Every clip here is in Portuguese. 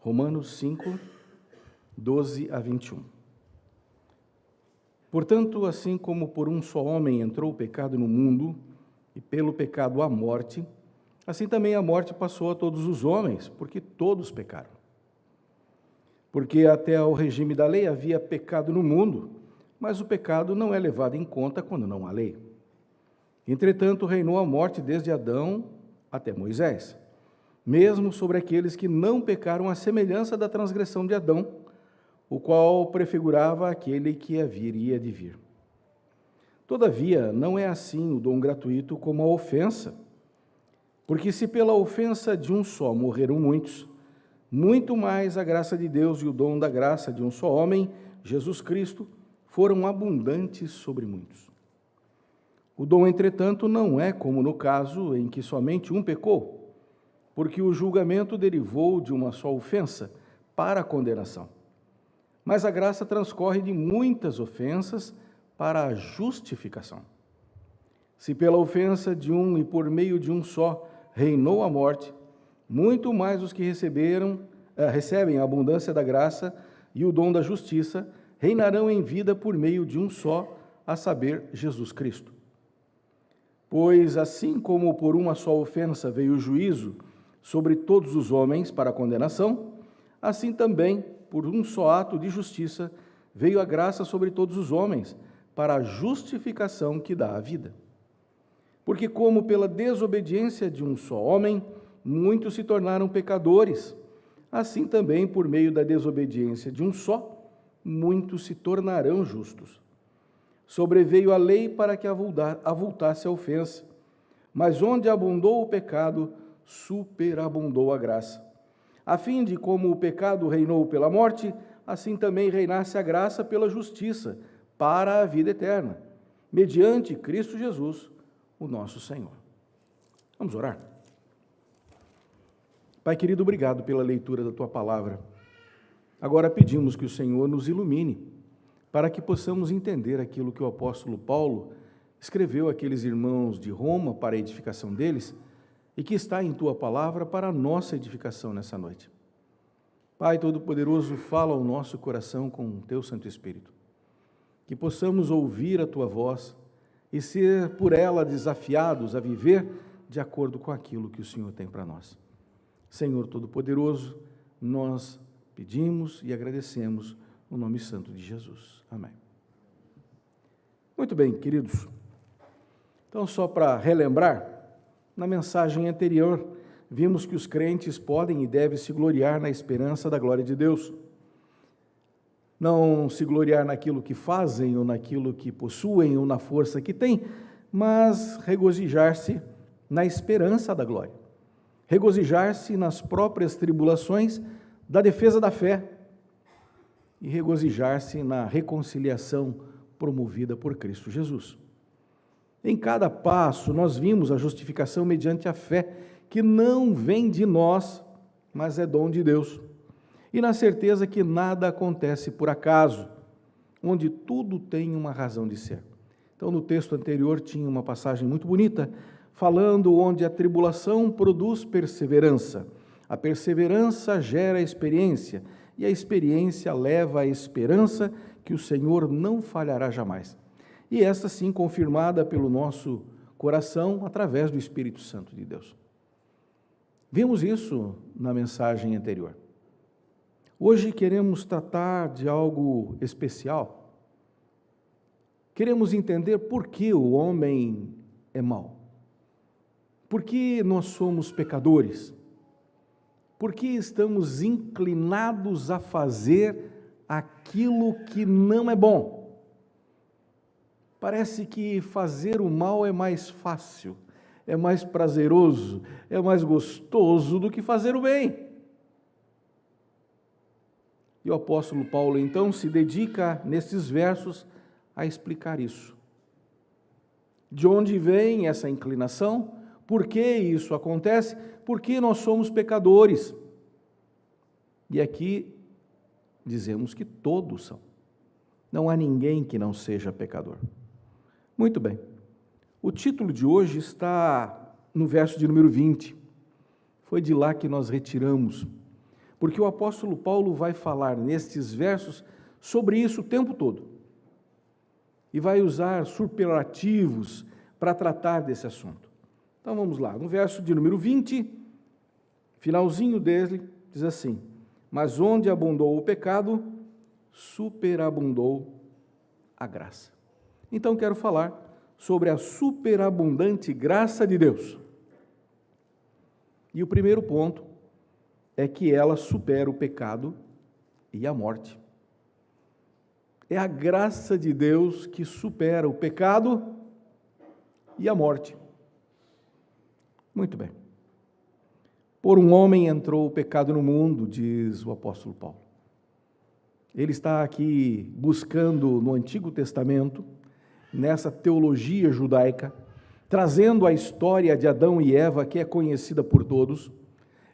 Romanos 5, 12 a 21. Portanto, assim como por um só homem entrou o pecado no mundo, e pelo pecado a morte, assim também a morte passou a todos os homens, porque todos pecaram. Porque até ao regime da lei havia pecado no mundo, mas o pecado não é levado em conta quando não há lei. Entretanto, reinou a morte desde Adão até Moisés, mesmo sobre aqueles que não pecaram à semelhança da transgressão de Adão, o qual prefigurava aquele que haveria de vir. Todavia, não é assim o dom gratuito como a ofensa, porque se pela ofensa de um só morreram muitos, muito mais a graça de Deus e o dom da graça de um só homem, Jesus Cristo, foram abundantes sobre muitos. O dom, entretanto, não é como no caso em que somente um pecou, porque o julgamento derivou de uma só ofensa para a condenação. Mas a graça transcorre de muitas ofensas para a justificação. Se pela ofensa de um e por meio de um só reinou a morte, muito mais os que recebem a abundância da graça e o dom da justiça reinarão em vida por meio de um só, a saber, Jesus Cristo. Pois assim como por uma só ofensa veio o juízo sobre todos os homens para a condenação, assim também, por um só ato de justiça, veio a graça sobre todos os homens, para a justificação que dá a vida. Porque como pela desobediência de um só homem, muitos se tornaram pecadores, assim também, por meio da desobediência de um só, muitos se tornarão justos. Sobreveio a lei para que avultasse a ofensa, mas onde abundou o pecado, superabundou a graça, a fim de, como o pecado reinou pela morte, assim também reinasse a graça pela justiça, para a vida eterna, mediante Cristo Jesus, o nosso Senhor. Vamos orar? Pai querido, obrigado pela leitura da Tua palavra. Agora pedimos que o Senhor nos ilumine, para que possamos entender aquilo que o apóstolo Paulo escreveu àqueles irmãos de Roma para a edificação deles, e que está em Tua palavra para a nossa edificação nessa noite. Pai Todo-Poderoso, fala ao nosso coração com o Teu Santo Espírito, que possamos ouvir a Tua voz e ser por ela desafiados a viver de acordo com aquilo que o Senhor tem para nós. Senhor Todo-Poderoso, nós pedimos e agradecemos no nome santo de Jesus. Amém. Muito bem, queridos. Então, só para relembrar, na mensagem anterior, vimos que os crentes podem e devem se gloriar na esperança da glória de Deus. Não se gloriar naquilo que fazem, ou naquilo que possuem, ou na força que têm, mas regozijar-se na esperança da glória. Regozijar-se nas próprias tribulações da defesa da fé e regozijar-se na reconciliação promovida por Cristo Jesus. Em cada passo, nós vimos a justificação mediante a fé, que não vem de nós, mas é dom de Deus. E na certeza que nada acontece por acaso, onde tudo tem uma razão de ser. Então, no texto anterior, tinha uma passagem muito bonita, falando onde a tribulação produz perseverança. A perseverança gera experiência, e a experiência leva à esperança que o Senhor não falhará jamais. E esta sim confirmada pelo nosso coração através do Espírito Santo de Deus. Vimos isso na mensagem anterior. Hoje queremos tratar de algo especial. Queremos entender por que o homem é mau. Por que nós somos pecadores? Por que estamos inclinados a fazer aquilo que não é bom? Parece que fazer o mal é mais fácil, é mais prazeroso, é mais gostoso do que fazer o bem. E o apóstolo Paulo, então, se dedica, nesses versos, a explicar isso. De onde vem essa inclinação? Por que isso acontece? Por que nós somos pecadores? E aqui dizemos que todos são. Não há ninguém que não seja pecador. Muito bem. O título de hoje está no verso de número 20. Foi de lá que nós retiramos. porque o apóstolo Paulo vai falar nestes versos sobre isso o tempo todo. E vai usar superlativos para tratar desse assunto. Então vamos lá, no verso de número 20, finalzinho dele, diz assim: mas onde abundou o pecado, superabundou a graça. Então quero falar sobre a superabundante graça de Deus. E o primeiro ponto é que ela supera o pecado e a morte. É a graça de Deus que supera o pecado e a morte. Muito bem. Por um homem entrou o pecado no mundo, diz o apóstolo Paulo. Ele está aqui buscando no Antigo Testamento, nessa teologia judaica, trazendo a história de Adão e Eva, que é conhecida por todos.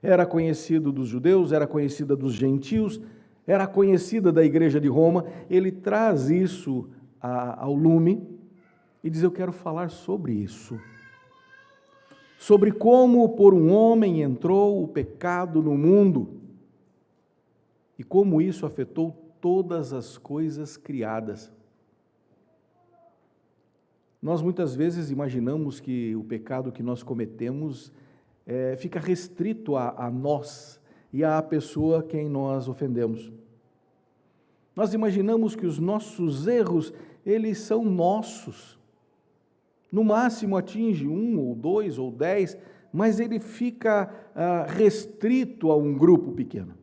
Era conhecido dos judeus, era conhecida dos gentios, era conhecida da igreja de Roma. Ele traz isso ao lume e diz: eu quero falar sobre isso. Sobre como por um homem entrou o pecado no mundo e como isso afetou todas as coisas criadas. Nós muitas vezes imaginamos que o pecado que nós cometemos fica restrito a nós e à pessoa a quem nós ofendemos. Nós imaginamos que os nossos erros, eles são nossos. No máximo atinge 1 ou 2 ou 10, mas ele fica restrito a um grupo pequeno.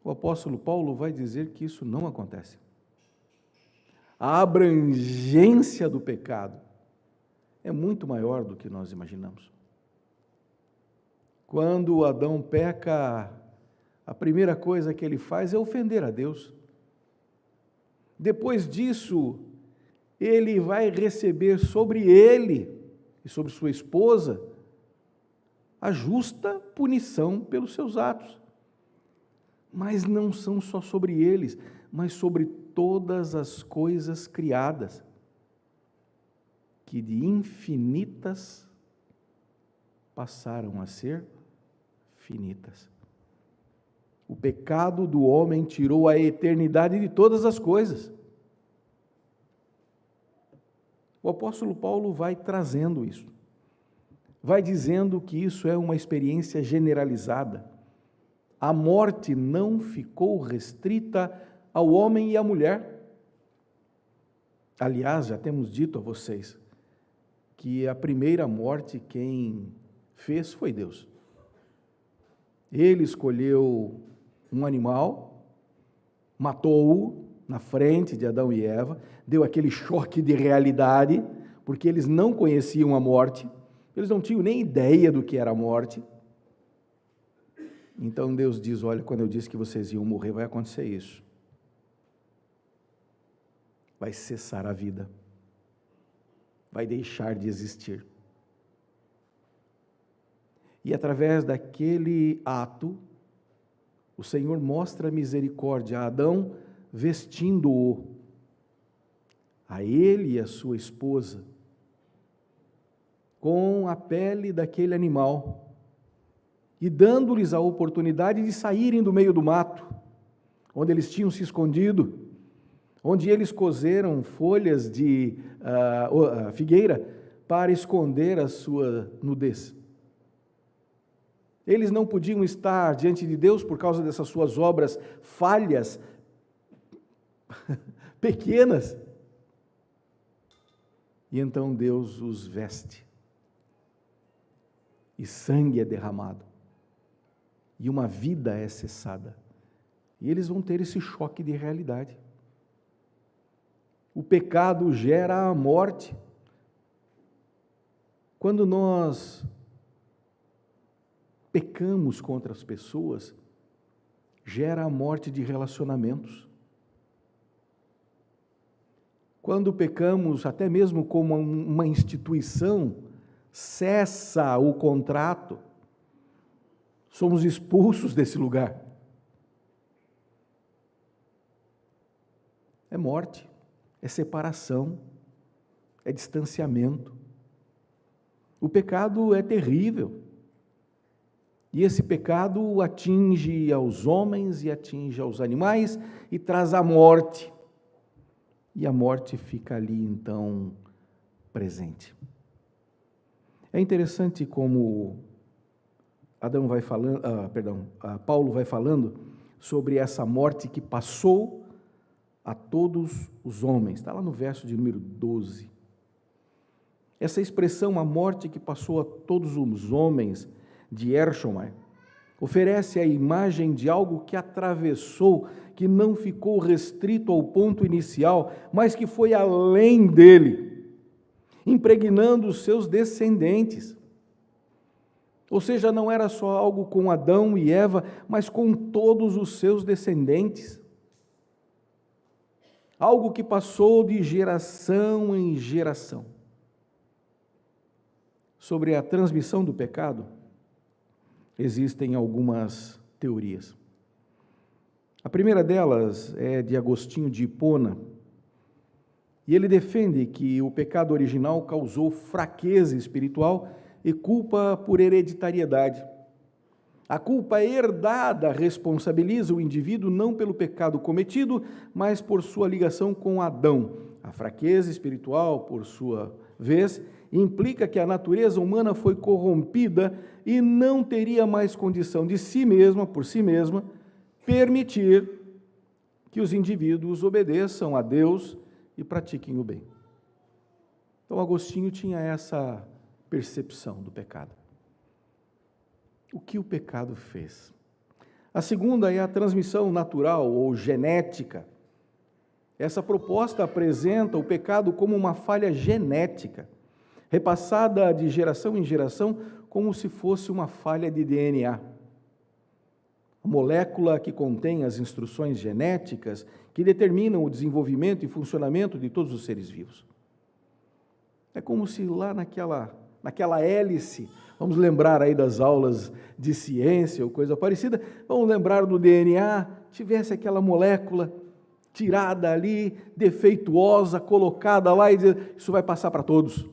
O apóstolo Paulo vai dizer que isso não acontece. A abrangência do pecado é muito maior do que nós imaginamos. Quando Adão peca, a primeira coisa que ele faz é ofender a Deus. Depois disso, ele vai receber sobre ele e sobre sua esposa a justa punição pelos seus atos. Mas não são só sobre eles, mas sobre todas as coisas criadas, que de infinitas passaram a ser finitas. O pecado do homem tirou a eternidade de todas as coisas. O apóstolo Paulo vai trazendo isso, vai dizendo que isso é uma experiência generalizada. A morte não ficou restrita ao homem e à mulher. Aliás, já temos dito a vocês que a primeira morte quem fez foi Deus. Ele escolheu um animal, matou-o na frente de Adão e Eva, deu aquele choque de realidade, porque eles não conheciam a morte, eles não tinham nem ideia do que era a morte. Então Deus diz: olha, quando eu disse que vocês iam morrer, vai acontecer isso. Vai cessar a vida. Vai deixar de existir. E através daquele ato, o Senhor mostra misericórdia a Adão, vestindo-o, a ele e a sua esposa, com a pele daquele animal, e dando-lhes a oportunidade de saírem do meio do mato, onde eles tinham se escondido, onde eles cozeram folhas de figueira para esconder a sua nudez. Eles não podiam estar diante de Deus por causa dessas suas obras falhas, pequenas. E então Deus os veste, e sangue é derramado, e uma vida é cessada, e eles vão ter esse choque de realidade. O pecado gera a morte. Quando nós pecamos contra as pessoas, gera a morte de relacionamentos. Quando pecamos, até mesmo como uma instituição, cessa o contrato, somos expulsos desse lugar. É morte, é separação, é distanciamento. O pecado é terrível. E esse pecado atinge aos homens e atinge aos animais e traz a morte. E a morte fica ali, então, presente. É interessante como Paulo vai falando sobre essa morte que passou a todos os homens. Está lá no verso de número 12. Essa expressão, a morte que passou a todos os homens, de Ershomai, oferece a imagem de algo que atravessou, que não ficou restrito ao ponto inicial, mas que foi além dele, impregnando os seus descendentes. Ou seja, não era só algo com Adão e Eva, mas com todos os seus descendentes. Algo que passou de geração em geração. Sobre a transmissão do pecado, existem algumas teorias. A primeira delas é de Agostinho de Hipona, e ele defende que o pecado original causou fraqueza espiritual e culpa por hereditariedade. A culpa herdada responsabiliza o indivíduo não pelo pecado cometido, mas por sua ligação com Adão. A fraqueza espiritual, por sua vez, implica que a natureza humana foi corrompida e não teria mais condição de si mesma, por si mesma, permitir que os indivíduos obedeçam a Deus e pratiquem o bem. Então, Agostinho tinha essa percepção do pecado. O que o pecado fez? A segunda é a transmissão natural ou genética. Essa proposta apresenta o pecado como uma falha genética, repassada de geração em geração como se fosse uma falha de DNA. A molécula que contém as instruções genéticas que determinam o desenvolvimento e funcionamento de todos os seres vivos. É como se lá naquela hélice, vamos lembrar aí das aulas de ciência ou coisa parecida, vamos lembrar do DNA, tivesse aquela molécula tirada ali, defeituosa, colocada lá e dizer, isso vai passar para todos.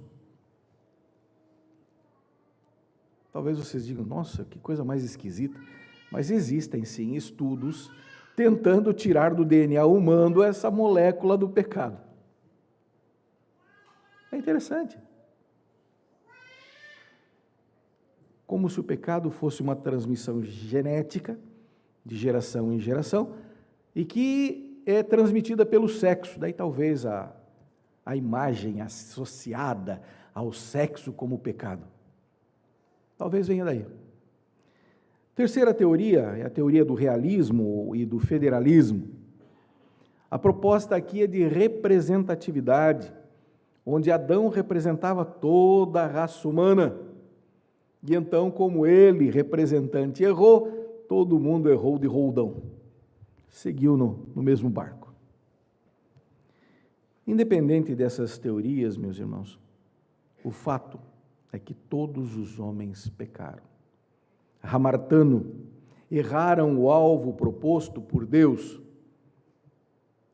Talvez vocês digam, nossa, que coisa mais esquisita, mas existem sim estudos tentando tirar do DNA humano essa molécula do pecado. É interessante. Como se o pecado fosse uma transmissão genética, de geração em geração, e que é transmitida pelo sexo. Daí talvez a imagem associada ao sexo como pecado. Talvez venha daí. Terceira teoria é a teoria do realismo e do federalismo. A proposta aqui é de representatividade, onde Adão representava toda a raça humana. E então, como ele, representante, errou, todo mundo errou de roldão. Seguiu no mesmo barco. Independente dessas teorias, meus irmãos, o fato é que todos os homens pecaram. Hamartano, erraram o alvo proposto por Deus,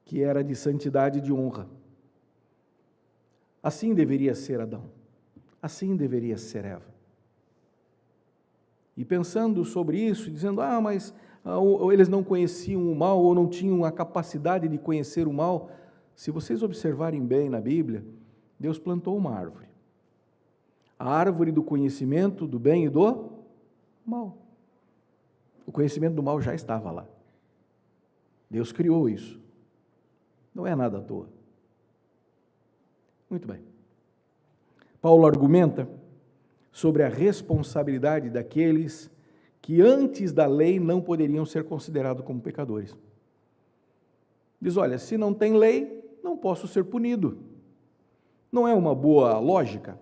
que era de santidade e de honra. Assim deveria ser Adão, assim deveria ser Eva. E pensando sobre isso, dizendo, mas eles não conheciam o mal ou não tinham a capacidade de conhecer o mal. Se vocês observarem bem na Bíblia, Deus plantou uma árvore. A árvore do conhecimento do bem e do mal. O conhecimento do mal já estava lá. Deus criou isso. Não é nada à toa. Muito bem. Paulo argumenta sobre a responsabilidade daqueles que antes da lei não poderiam ser considerados como pecadores. Diz, olha, se não tem lei, não posso ser punido. Não é uma boa lógica?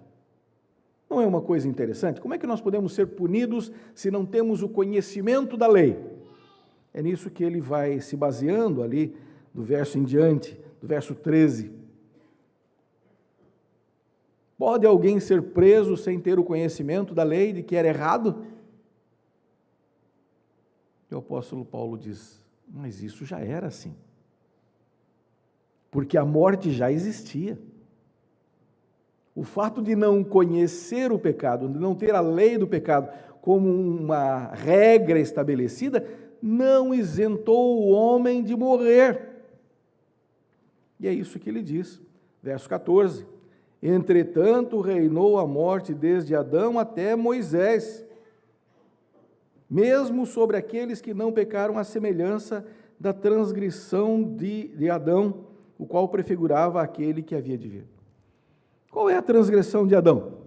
Não é uma coisa interessante? Como é que nós podemos ser punidos se não temos o conhecimento da lei? É nisso que ele vai se baseando ali, do verso em diante, do verso 13. Pode alguém ser preso sem ter o conhecimento da lei de que era errado? E o apóstolo Paulo diz, mas isso já era assim. Porque a morte já existia. O fato de não conhecer o pecado, de não ter a lei do pecado como uma regra estabelecida, não isentou o homem de morrer. E é isso que ele diz, verso 14: entretanto reinou a morte desde Adão até Moisés, mesmo sobre aqueles que não pecaram à semelhança da transgressão de Adão, o qual prefigurava aquele que havia de vir. Qual é a transgressão de Adão?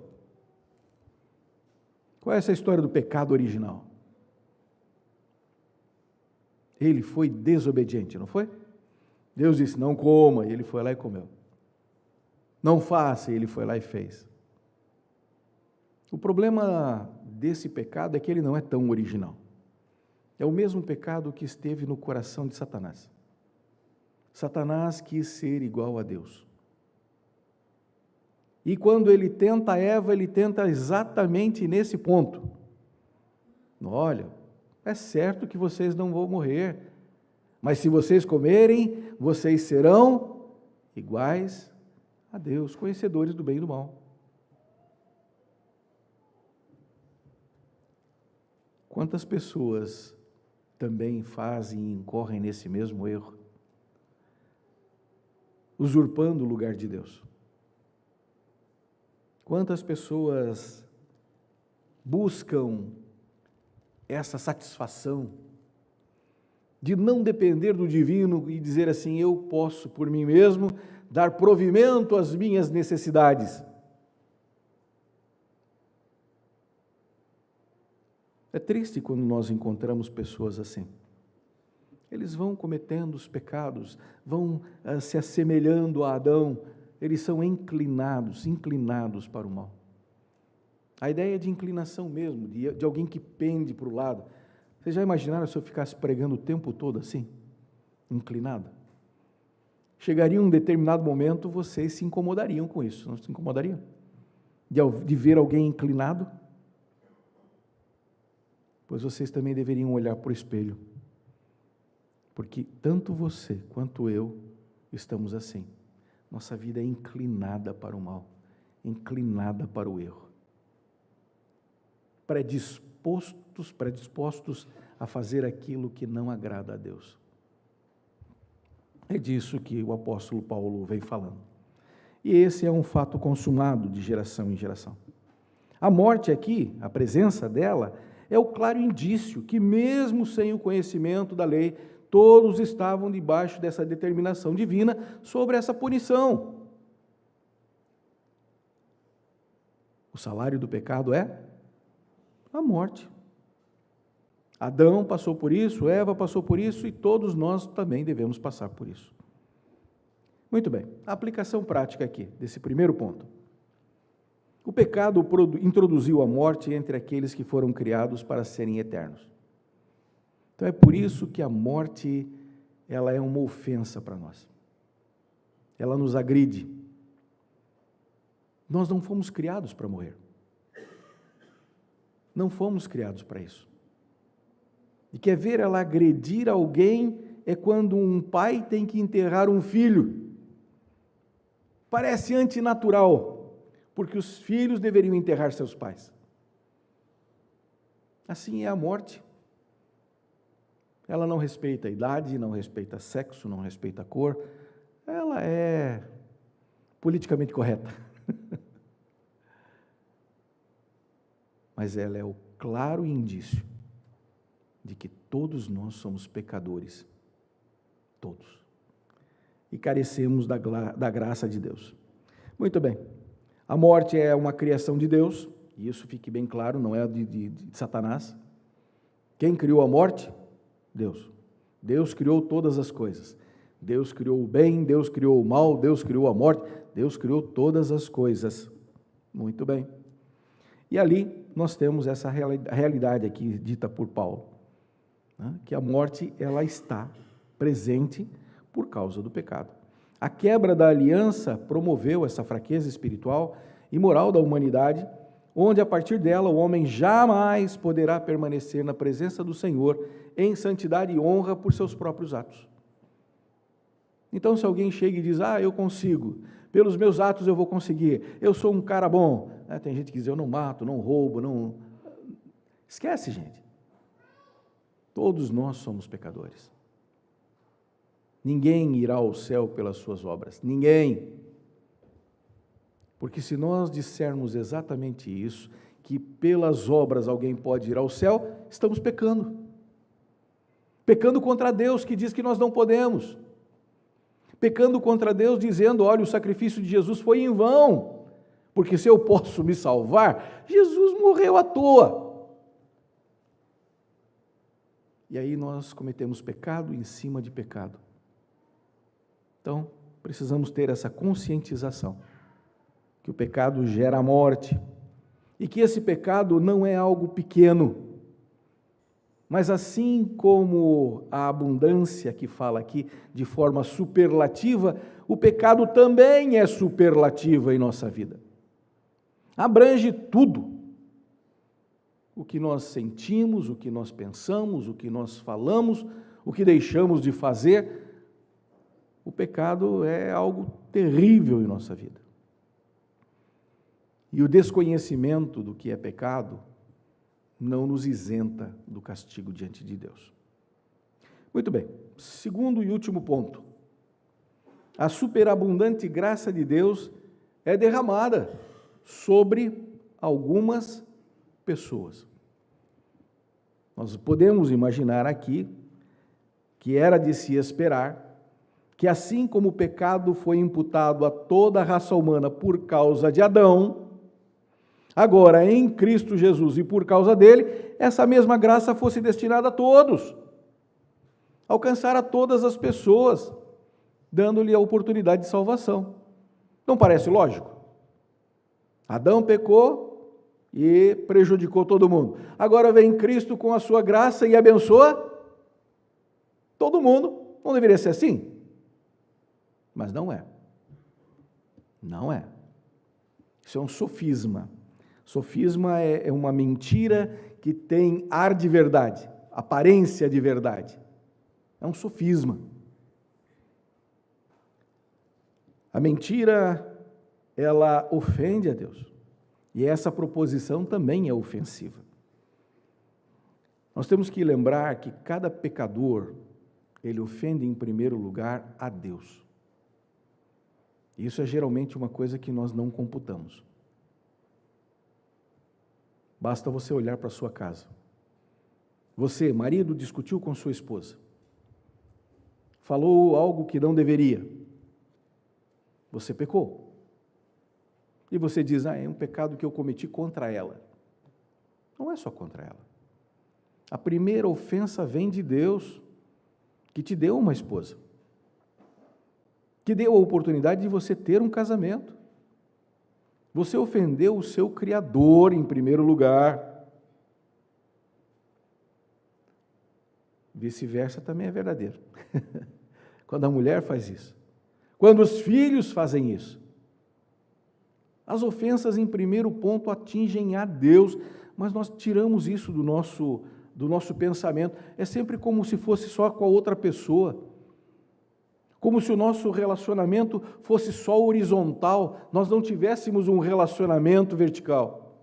Qual é essa história do pecado original? Ele foi desobediente, não foi? Deus disse, não coma, e ele foi lá e comeu. Não faça, e ele foi lá e fez. O problema desse pecado é que ele não é tão original. É o mesmo pecado que esteve no coração de Satanás. Satanás quis ser igual a Deus. E quando ele tenta Eva, ele tenta exatamente nesse ponto. Olha, é certo que vocês não vão morrer, mas se vocês comerem, vocês serão iguais a Deus, conhecedores do bem e do mal. Quantas pessoas também fazem e incorrem nesse mesmo erro, usurpando o lugar de Deus? Quantas pessoas buscam essa satisfação de não depender do divino e dizer assim, eu posso por mim mesmo dar provimento às minhas necessidades? É triste quando nós encontramos pessoas assim. Eles vão cometendo os pecados, vão se assemelhando a Adão, eles são inclinados para o mal. A ideia de inclinação mesmo, de alguém que pende para o lado. Vocês já imaginaram se eu ficasse pregando o tempo todo assim? Inclinado? Chegaria um determinado momento, vocês se incomodariam com isso, não se incomodariam? De ver alguém inclinado? Pois vocês também deveriam olhar para o espelho, porque tanto você quanto eu estamos assim. Nossa vida é inclinada para o mal, inclinada para o erro, predispostos a fazer aquilo que não agrada a Deus. É disso que o apóstolo Paulo vem falando. E esse é um fato consumado de geração em geração. A morte aqui, a presença dela, é o claro indício que mesmo sem o conhecimento da lei, todos estavam debaixo dessa determinação divina sobre essa punição. O salário do pecado é a morte. Adão passou por isso, Eva passou por isso e todos nós também devemos passar por isso. Muito bem, a aplicação prática aqui, desse primeiro ponto. O pecado introduziu a morte entre aqueles que foram criados para serem eternos. Então é por isso que a morte, ela é uma ofensa para nós. Ela nos agride. Nós não fomos criados para morrer. Não fomos criados para isso. E quer ver ela agredir alguém é quando um pai tem que enterrar um filho. Parece antinatural, porque os filhos deveriam enterrar seus pais. Assim é a morte. Ela não respeita a idade, não respeita sexo, não respeita a cor. Ela é politicamente correta. Mas ela é o claro indício de que todos nós somos pecadores. Todos. E carecemos da graça de Deus. Muito bem. A morte é uma criação de Deus, e isso fique bem claro, não é de Satanás. Quem criou a morte? Deus. Deus criou todas as coisas. Deus criou o bem, Deus criou o mal, Deus criou a morte, Deus criou todas as coisas. Muito bem. E ali nós temos essa realidade aqui dita por Paulo, né? Que a morte ela está presente por causa do pecado. A quebra da aliança promoveu essa fraqueza espiritual e moral da humanidade, onde a partir dela o homem jamais poderá permanecer na presença do Senhor em santidade e honra por seus próprios atos. Então, se alguém chega e diz, eu consigo, pelos meus atos eu vou conseguir, eu sou um cara bom. Tem gente que diz, eu não mato, não roubo, não... Esquece, gente. Todos nós somos pecadores. Ninguém irá ao céu pelas suas obras. Ninguém. Porque se nós dissermos exatamente isso, que pelas obras alguém pode ir ao céu, estamos pecando. Pecando contra Deus, que diz que nós não podemos. Pecando contra Deus, dizendo, olha, o sacrifício de Jesus foi em vão, porque se eu posso me salvar, Jesus morreu à toa. E aí nós cometemos pecado em cima de pecado. Então, precisamos ter essa conscientização, que o pecado gera a morte, e que esse pecado não é algo pequeno, mas assim como a abundância que fala aqui de forma superlativa, o pecado também é superlativo em nossa vida. Abrange tudo. O que nós sentimos, o que nós pensamos, o que nós falamos, o que deixamos de fazer. O pecado é algo terrível em nossa vida. E o desconhecimento do que é pecado não nos isenta do castigo diante de Deus. Muito bem, segundo e último ponto. A superabundante graça de Deus é derramada sobre algumas pessoas. Nós podemos imaginar aqui que era de se esperar que assim como o pecado foi imputado a toda a raça humana por causa de Adão, agora em Cristo Jesus e por causa dele, essa mesma graça fosse destinada a todos, alcançar a todas as pessoas, dando-lhe a oportunidade de salvação. Não parece lógico? Adão pecou e prejudicou todo mundo. Agora vem Cristo com a sua graça e abençoa todo mundo. Não deveria ser assim? Mas não é. Não é. Isso é um sofisma. Sofisma é uma mentira que tem ar de verdade, aparência de verdade. É um sofisma. A mentira, ela ofende a Deus. E essa proposição também é ofensiva. Nós temos que lembrar que cada pecador, ele ofende em primeiro lugar a Deus. Isso é geralmente uma coisa que nós não computamos. Basta você olhar para a sua casa. Você, marido, discutiu com sua esposa. Falou algo que não deveria. Você pecou. E você diz, é um pecado que eu cometi contra ela. Não é só contra ela. A primeira ofensa vem de Deus, que te deu uma esposa, que deu a oportunidade de você ter um casamento. Você ofendeu o seu Criador em primeiro lugar. Vice-versa também é verdadeiro. Quando a mulher faz isso. Quando os filhos fazem isso. As ofensas, em primeiro ponto, atingem a Deus, mas nós tiramos isso do nosso pensamento. É sempre como se fosse só com a outra pessoa. Como se o nosso relacionamento fosse só horizontal, nós não tivéssemos um relacionamento vertical.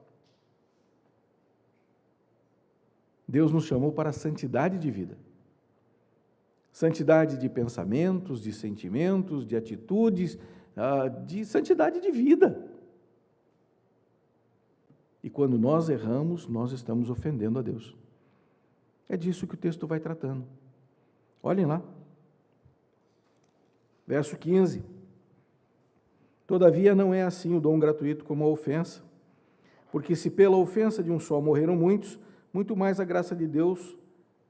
Deus nos chamou para a santidade de vida. Santidade de pensamentos, de sentimentos, de atitudes, de santidade de vida. E quando nós erramos, nós estamos ofendendo a Deus. É disso que o texto vai tratando. Olhem lá. Verso 15. Todavia não é assim o dom gratuito como a ofensa, porque se pela ofensa de um só morreram muitos, muito mais a graça de Deus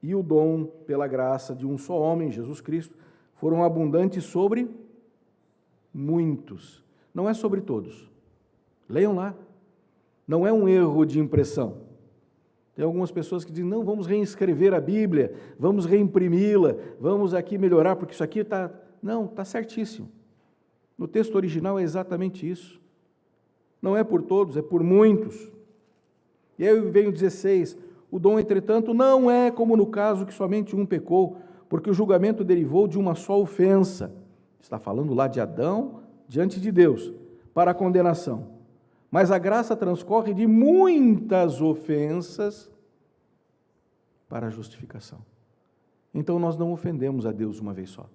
e o dom pela graça de um só homem, Jesus Cristo, foram abundantes sobre muitos. Não é sobre todos. Leiam lá. Não é um erro de impressão. Tem algumas pessoas que dizem, não, vamos reescrever a Bíblia, vamos reimprimi-la, vamos aqui melhorar, porque isso aqui está... Não, está certíssimo. No texto original é exatamente isso. Não é por todos, é por muitos. E aí vem o 16, o dom, entretanto, não é como no caso que somente um pecou, porque o julgamento derivou de uma só ofensa. Está falando lá de Adão, diante de Deus, para a condenação. Mas a graça transcorre de muitas ofensas para a justificação. Então nós não ofendemos a Deus uma vez só.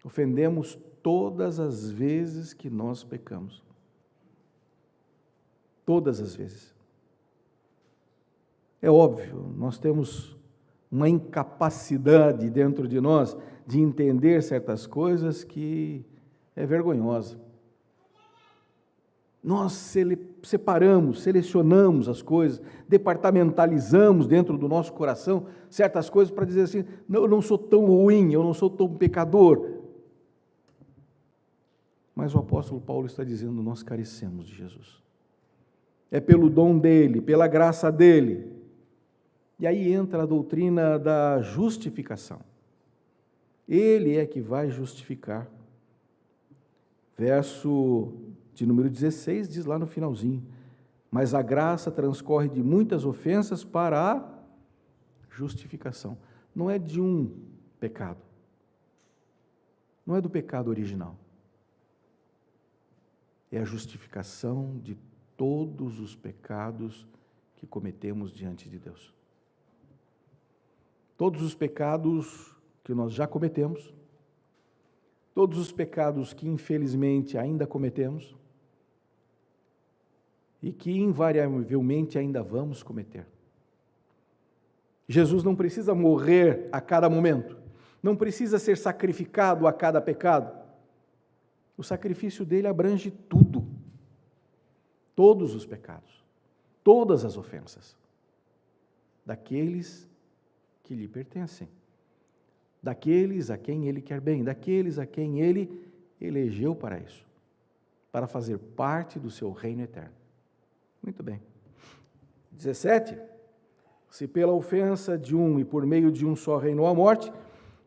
Ofendemos todas as vezes que nós pecamos. Todas as vezes. É óbvio, nós temos uma incapacidade dentro de nós de entender certas coisas que é vergonhosa. Nós separamos, selecionamos as coisas, departamentalizamos dentro do nosso coração certas coisas para dizer assim, não, eu não sou tão ruim, eu não sou tão pecador. Mas o apóstolo Paulo está dizendo, nós carecemos de Jesus. É pelo dom dele, pela graça dele. E aí entra a doutrina da justificação. Ele é que vai justificar. Verso de número 16 diz lá no finalzinho, mas a graça transcorre de muitas ofensas para a justificação. Não é de um pecado. Não é do pecado original. É a justificação de todos os pecados que cometemos diante de Deus. Todos os pecados que nós já cometemos, todos os pecados que infelizmente ainda cometemos e que invariavelmente ainda vamos cometer. Jesus não precisa morrer a cada momento, não precisa ser sacrificado a cada pecado. O sacrifício dele abrange tudo, todos os pecados, todas as ofensas, daqueles que lhe pertencem, daqueles a quem ele quer bem, daqueles a quem ele elegeu para isso, para fazer parte do seu reino eterno. Muito bem. 17. Se pela ofensa de um e por meio de um só reinou a morte,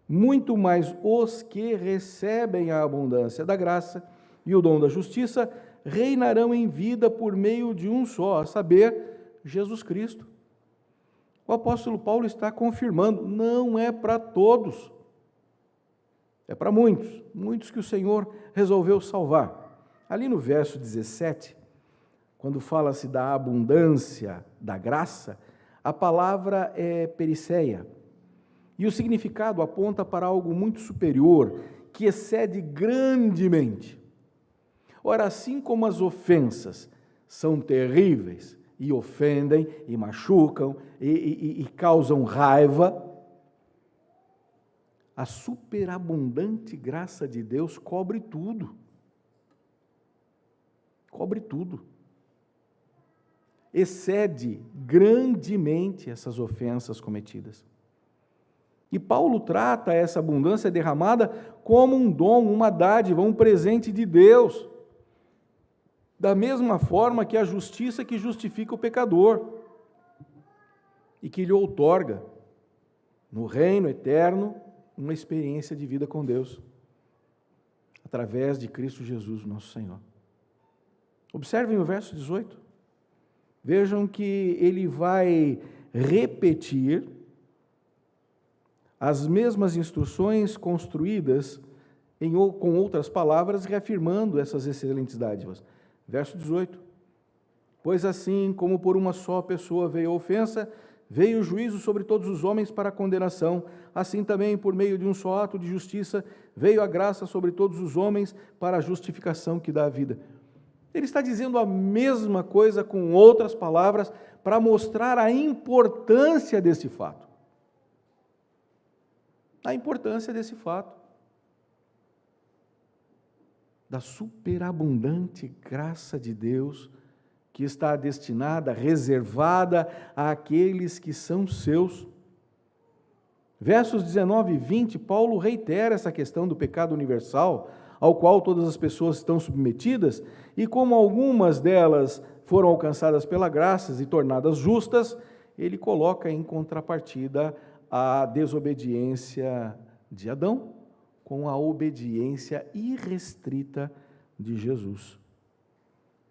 muito mais os que recebem a abundância da graça e o dom da justiça reinarão em vida por meio de um só, a saber, Jesus Cristo. O apóstolo Paulo está confirmando, não é para todos, é para muitos, muitos que o Senhor resolveu salvar. Ali no verso 17, quando fala-se da abundância da graça, a palavra é periceia, e o significado aponta para algo muito superior, que excede grandemente. Ora, assim como as ofensas são terríveis, e ofendem, e machucam, e causam raiva, a superabundante graça de Deus cobre tudo. Cobre tudo. Excede grandemente essas ofensas cometidas. E Paulo trata essa abundância derramada como um dom, uma dádiva, um presente de Deus. Da mesma forma que a justiça que justifica o pecador e que lhe outorga, no reino eterno, uma experiência de vida com Deus, através de Cristo Jesus, nosso Senhor. Observem o verso 18. Vejam que ele vai repetir as mesmas instruções construídas com outras palavras, reafirmando essas excelentes dádivas. Verso 18. Pois assim como por uma só pessoa veio a ofensa, veio o juízo sobre todos os homens para a condenação, assim também por meio de um só ato de justiça, veio a graça sobre todos os homens para a justificação que dá a vida. Ele está dizendo a mesma coisa com outras palavras para mostrar a importância desse fato. A importância desse fato. Da superabundante graça de Deus que está destinada, reservada àqueles que são seus. Versos 19 e 20, Paulo reitera essa questão do pecado universal, ao qual todas as pessoas estão submetidas, e como algumas delas foram alcançadas pela graça e tornadas justas, ele coloca em contrapartida a desobediência de Adão com a obediência irrestrita de Jesus.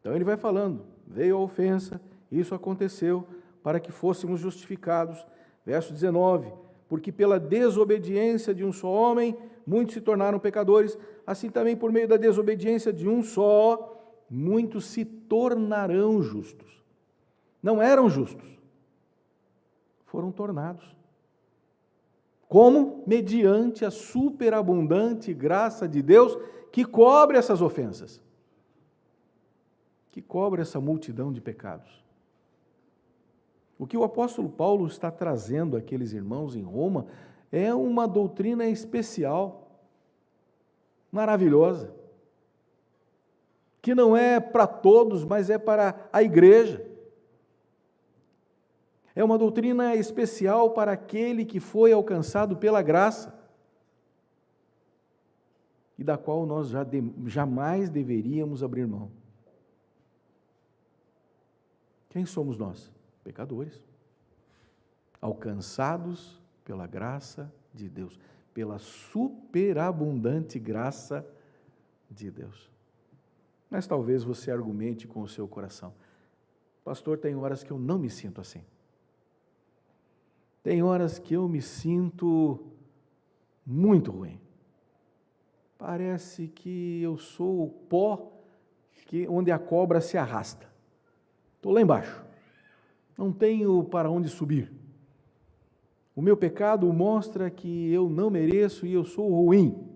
Então ele vai falando, veio a ofensa, isso aconteceu para que fôssemos justificados. Verso 19, porque pela desobediência de um só homem, muitos se tornaram pecadores, assim também por meio da desobediência de um só, muitos se tornarão justos. Não eram justos, foram tornados. Como? Mediante a superabundante graça de Deus que cobre essas ofensas, que cobre essa multidão de pecados. O que o apóstolo Paulo está trazendo àqueles irmãos em Roma é uma doutrina especial, maravilhosa, que não é para todos, mas é para a igreja. É uma doutrina especial para aquele que foi alcançado pela graça e da qual nós jamais deveríamos abrir mão. Quem somos nós? Pecadores, alcançados pela graça de Deus, pela superabundante graça de Deus. Mas talvez você argumente com o seu coração: pastor, tem horas que eu não me sinto assim. Tem horas que eu me sinto muito ruim. Parece que eu sou o pó onde a cobra se arrasta. Estou lá embaixo. Não tenho para onde subir. O meu pecado mostra que eu não mereço e eu sou ruim.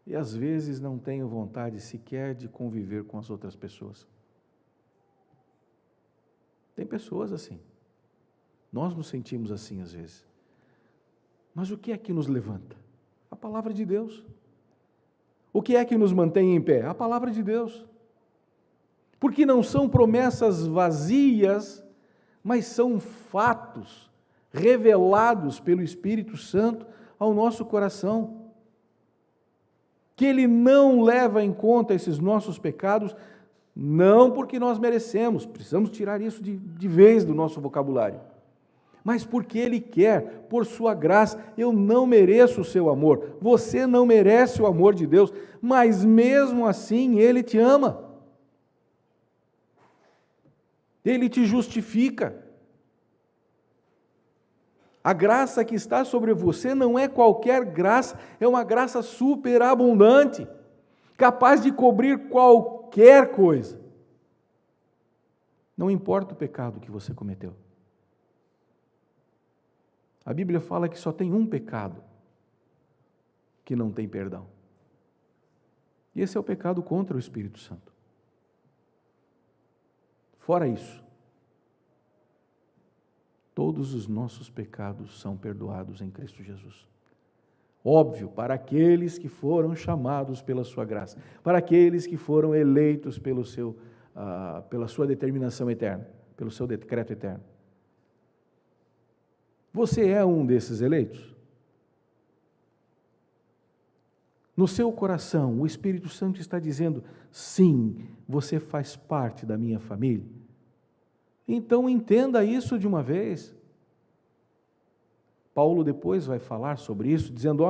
E às vezes não tenho vontade sequer de conviver com as outras pessoas. Tem pessoas assim. Nós nos sentimos assim às vezes. Mas o que é que nos levanta? A palavra de Deus. O que é que nos mantém em pé? A palavra de Deus. Porque não são promessas vazias, mas são fatos revelados pelo Espírito Santo ao nosso coração. Que Ele não leva em conta esses nossos pecados, não porque nós merecemos, precisamos tirar isso de vez do nosso vocabulário, mas porque Ele quer, por sua graça. Eu não mereço o seu amor, você não merece o amor de Deus, mas mesmo assim Ele te ama. Ele te justifica. A graça que está sobre você não é qualquer graça, é uma graça superabundante, capaz de cobrir qualquer coisa. Não importa o pecado que você cometeu. A Bíblia fala que só tem um pecado que não tem perdão. E esse é o pecado contra o Espírito Santo. Fora isso, todos os nossos pecados são perdoados em Cristo Jesus. Óbvio, para aqueles que foram chamados pela sua graça, para aqueles que foram eleitos pela sua determinação eterna, pelo seu decreto eterno. Você é um desses eleitos? No seu coração, o Espírito Santo está dizendo: sim, você faz parte da minha família. Então entenda isso de uma vez. Paulo depois vai falar sobre isso, dizendo: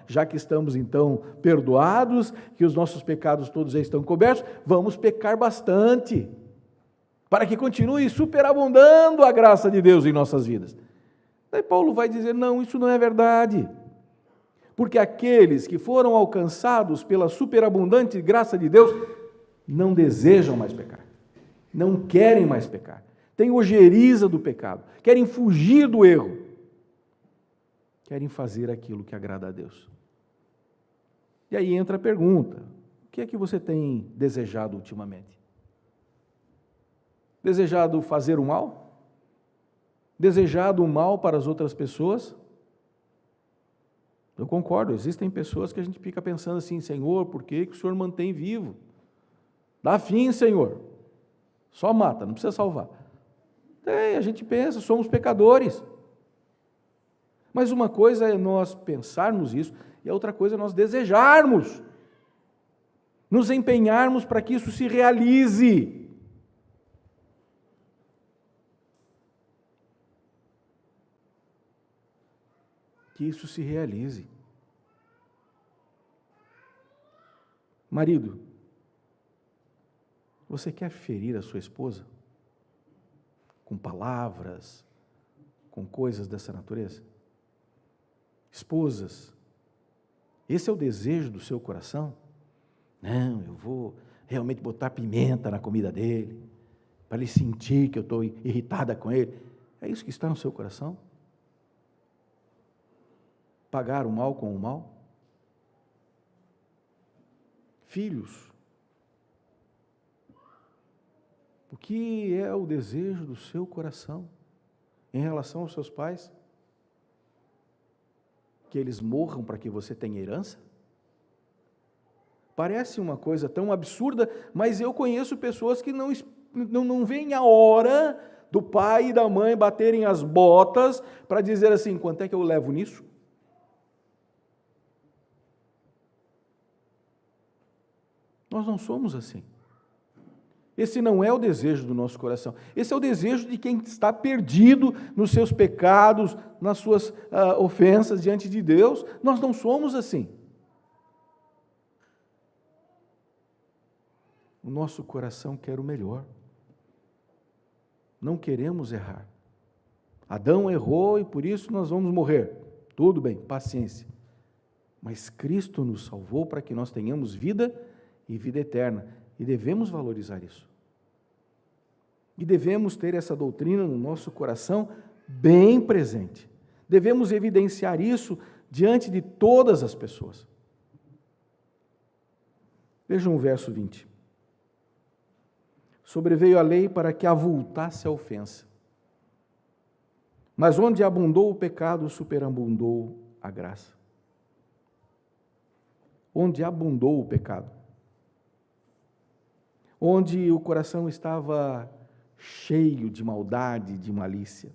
já que estamos então perdoados, que os nossos pecados todos já estão cobertos, vamos pecar bastante, para que continue superabundando a graça de Deus em nossas vidas. Daí Paulo vai dizer: não, isso não é verdade. Porque aqueles que foram alcançados pela superabundante graça de Deus não desejam mais pecar, não querem mais pecar, têm ojeriza do pecado, querem fugir do erro, querem fazer aquilo que agrada a Deus. E aí entra a pergunta: o que é que você tem desejado ultimamente? Desejado fazer o mal? Desejado o mal para as outras pessoas? Eu concordo, existem pessoas que a gente fica pensando assim: Senhor, por que o Senhor mantém vivo? Dá fim, Senhor. Só mata, não precisa salvar. A gente pensa, somos pecadores. Mas uma coisa é nós pensarmos isso, e a outra coisa é nós desejarmos, nos empenharmos para que isso se realize. Que isso se realize. Marido, você quer ferir a sua esposa? Com palavras, com coisas dessa natureza? Esposas, esse é o desejo do seu coração? Não, eu vou realmente botar pimenta na comida dele, para ele sentir que eu estou irritada com ele. É isso que está no seu coração? Pagar o mal com o mal? Filhos, o que é o desejo do seu coração em relação aos seus pais? Que eles morram para que você tenha herança? Parece uma coisa tão absurda, mas eu conheço pessoas que não veem a hora do pai e da mãe baterem as botas para dizer assim: quanto é que eu levo nisso? Nós não somos assim. Esse não é o desejo do nosso coração. Esse é o desejo de quem está perdido nos seus pecados, nas suas ofensas diante de Deus. Nós não somos assim. O nosso coração quer o melhor. Não queremos errar. Adão errou e por isso nós vamos morrer. Tudo bem, paciência. Mas Cristo nos salvou para que nós tenhamos vida e vida eterna. E devemos valorizar isso. E devemos ter essa doutrina no nosso coração bem presente. Devemos evidenciar isso diante de todas as pessoas. Vejam o verso 20. Sobreveio a lei para que avultasse a ofensa. Mas onde abundou o pecado, superabundou a graça. Onde abundou o pecado. Onde o coração estava cheio de maldade, de malícia.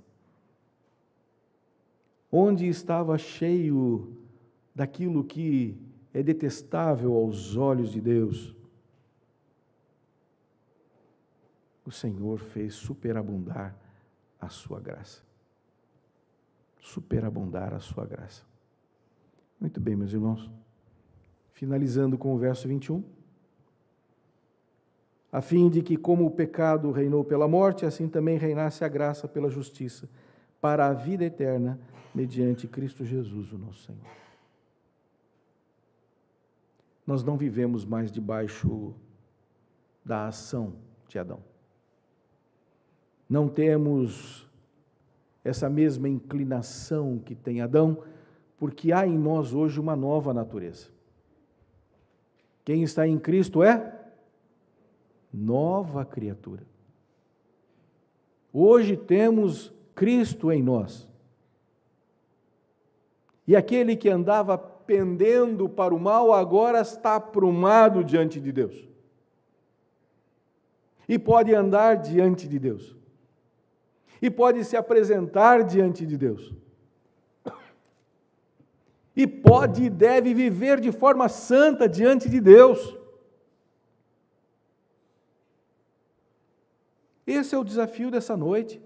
Onde estava cheio daquilo que é detestável aos olhos de Deus. O Senhor fez superabundar a sua graça. Superabundar a sua graça. Muito bem, meus irmãos. Finalizando com o verso 21. A fim de que, como o pecado reinou pela morte, assim também reinasse a graça pela justiça, para a vida eterna, mediante Cristo Jesus, o nosso Senhor. Nós não vivemos mais debaixo da ação de Adão. Não temos essa mesma inclinação que tem Adão, porque há em nós hoje uma nova natureza. Quem está em Cristo é nova criatura. Hoje temos Cristo em nós. E aquele que andava pendendo para o mal, agora está aprumado diante de Deus. E pode andar diante de Deus. E pode se apresentar diante de Deus. E pode e deve viver de forma santa diante de Deus. Esse é o desafio dessa noite.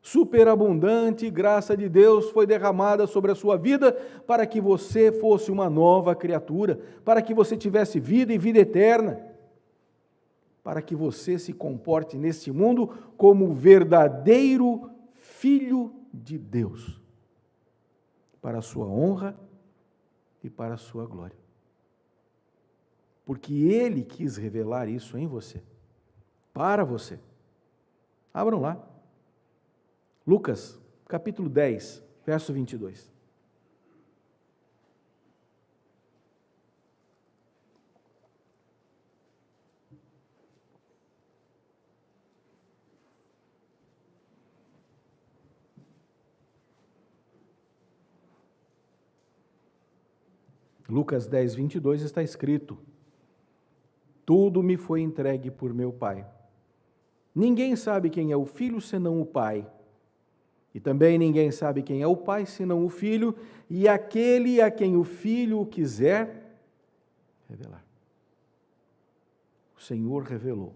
Superabundante graça de Deus foi derramada sobre a sua vida para que você fosse uma nova criatura, para que você tivesse vida e vida eterna, para que você se comporte neste mundo como verdadeiro filho de Deus, para a sua honra e para a sua glória. Porque Ele quis revelar isso em você, para você. Abram lá. Lucas, capítulo 10, verso 22. Lucas 10, 22 está escrito: tudo me foi entregue por meu Pai. Ninguém sabe quem é o Filho senão o Pai. E também ninguém sabe quem é o Pai senão o Filho, e aquele a quem o Filho quiser revelar. O Senhor revelou,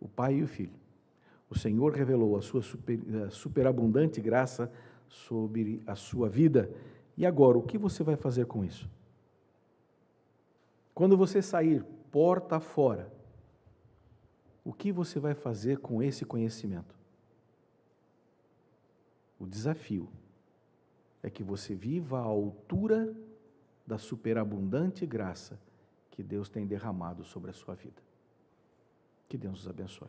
o Pai e o Filho. O Senhor revelou a sua superabundante graça sobre a sua vida. E agora, o que você vai fazer com isso? Quando você sair porta fora, o que você vai fazer com esse conhecimento? O desafio é que você viva à altura da superabundante graça que Deus tem derramado sobre a sua vida. Que Deus nos abençoe.